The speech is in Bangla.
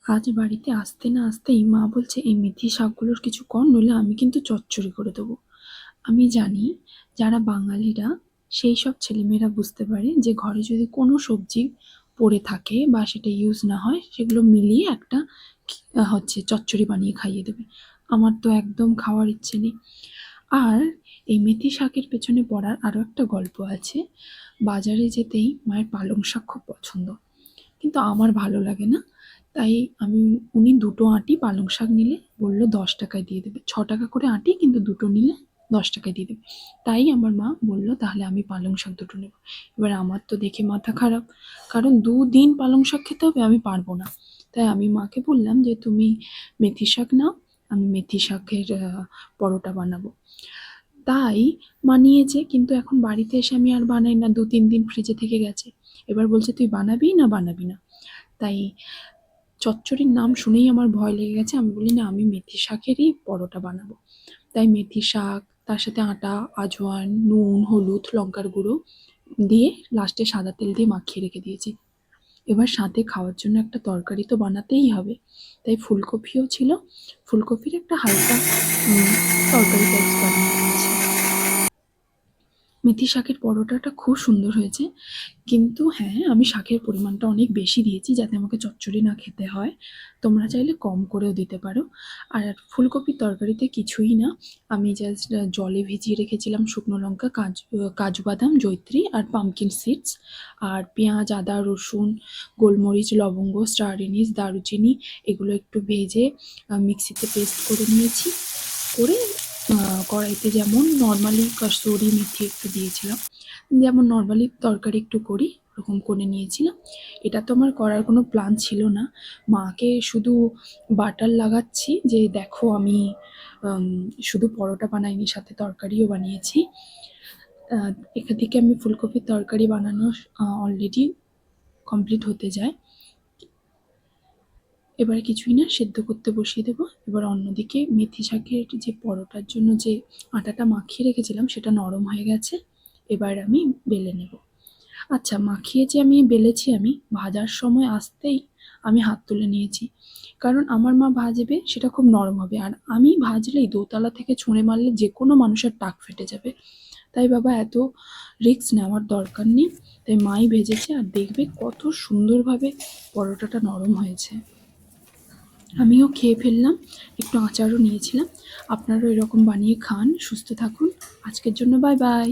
আজ বাড়িতে আসতে না আসতেই মা বলছে, এই মেথি শাকগুলোর কিছু কর, নইলে আমি কিন্তু চচ্চড়ি করে দেবো। আমি জানি যারা বাঙালিরা, সেই সব ছেলেমেয়েরা বুঝতে পারে যে ঘরে যদি কোনো সবজি পড়ে থাকে বা সেটা ইউজ না হয়, সেগুলো মিলিয়ে একটা চচ্চড়ি বানিয়ে খাইয়ে দেবে। আমার তো একদম খাওয়ার ইচ্ছে নেই। আর এই মেথি শাকের পেছনে পড়ার আরও একটা গল্প আছে। বাজারে যেতেই মায়ের পালং শাক খুব পছন্দ, কিন্তু আমার ভালো লাগে না। তাই উনি দুটো আঁটি পালং শাক নিলে বললো 10 টাকায় দিয়ে দেবে। 6 টাকা করে আঁটি, কিন্তু দুটো নিলে 10 টাকায় দিয়ে দেবে। তাই আমার মা বললো তাহলে আমি পালং শাক দুটো নেব। এবার আমার তো দেখে মাথা খারাপ, কারণ 2 দিন পালং শাক খেতে হবে, আমি পারবো না। তাই আমি মাকে বললাম যে তুমি মেথি শাক নাও, আমি মেথি শাকের পরোটা বানাবো। তাই মানিয়েছে, কিন্তু এখন বাড়িতে এসে আমি আর বানাই না, 2-3 দিন ফ্রিজে থেকে গেছে। এবার বলছে তুই বানাবি না বানাবি না। তাই চচ্চড়ির নাম শুনেই আমার ভয় লেগে গেছে। আমি বলি না, আমি মেথি শাকেরই পরোটা বানাবো। তাই মেথি শাক, তার সাথে আটা, আজওয়ান, নুন, হলুদ, লঙ্কার গুঁড়ো দিয়ে লাস্টে সাদা তেল দিয়ে মাখিয়ে রেখে দিয়েছি। এবার সাথে খাওয়ার জন্য একটা তরকারি তো বানাতেই হবে। তাই ফুলকপিও ছিল, ফুলকপির একটা হালকা তরকারি টাইপস বানিয়ে নিয়েছি। মেথি শাকের পরোটাটা খুব সুন্দর হয়েছে, কিন্তু হ্যাঁ, আমি শাকের পরিমাণটা অনেক বেশি দিয়েছি যাতে আমাকে চচ্চড়ি না খেতে হয়। তোমরা চাইলে কম করেও দিতে পারো। আর ফুলকপির তরকারিতে কিছুই না, আমি জাস্ট জলে ভিজিয়ে রেখেছিলাম শুকনো লঙ্কা, কাজু কাজু বাদাম, জয়িত্রী আর পামকিন সিডস, আর পেঁয়াজ, আদা, রসুন, গোলমরিচ, লবঙ্গ, স্টার এনিস, দারুচিনি, এগুলো একটু ভেজে মিক্সিতে পেস্ট করে নিয়েছি। করে কড়াইতে যেমন নর্মালি কসুরি মেথি একটু দিয়েছিলাম, যেমন নর্মালি তরকারি একটু করি ওরকম করে নিয়েছিলাম। এটা তো আমার করার কোনো প্ল্যান ছিল না। মাকে শুধু বাটার লাগাচ্ছি যে দেখো আমি শুধু পরোটা বানাইনি, সাথে তরকারিও বানিয়েছি। এদিকে আমি ফুলকপির তরকারি বানানো অলরেডি কমপ্লিট হতে যায়। এবারে কিছুই না, সেদ্ধ করতে বসিয়ে দেবো। এবার অন্যদিকে মেথি শাকের যে পরোটার জন্য যে আটাটা মাখিয়ে রেখেছিলাম সেটা নরম হয়ে গেছে। এবার আমি বেলে নেব। আচ্ছা, মাখিয়ে যে আমি বেলেছি, আমি ভাজার সময় আসতেই আমি হাত তুলে নিয়েছি, কারণ আমার মা ভাজবে সেটা খুব নরম হবে, আর আমি ভাজলেই দোতলা থেকে ছুঁড়ে মারলে যে কোনো মানুষের টাক ফেটে যাবে। তাই বাবা, এত রিস্ক নেওয়ার দরকার নেই। তাই মাই ভেজেছে, আর দেখবে কত সুন্দরভাবে পরোটাটা নরম হয়েছে। আমিও খেয়ে ফেললাম, একটু আচারও নিয়েছিলাম। আপনারাও এরকম বানিয়ে খান, সুস্থ থাকুন। আজকের জন্য বাই বাই।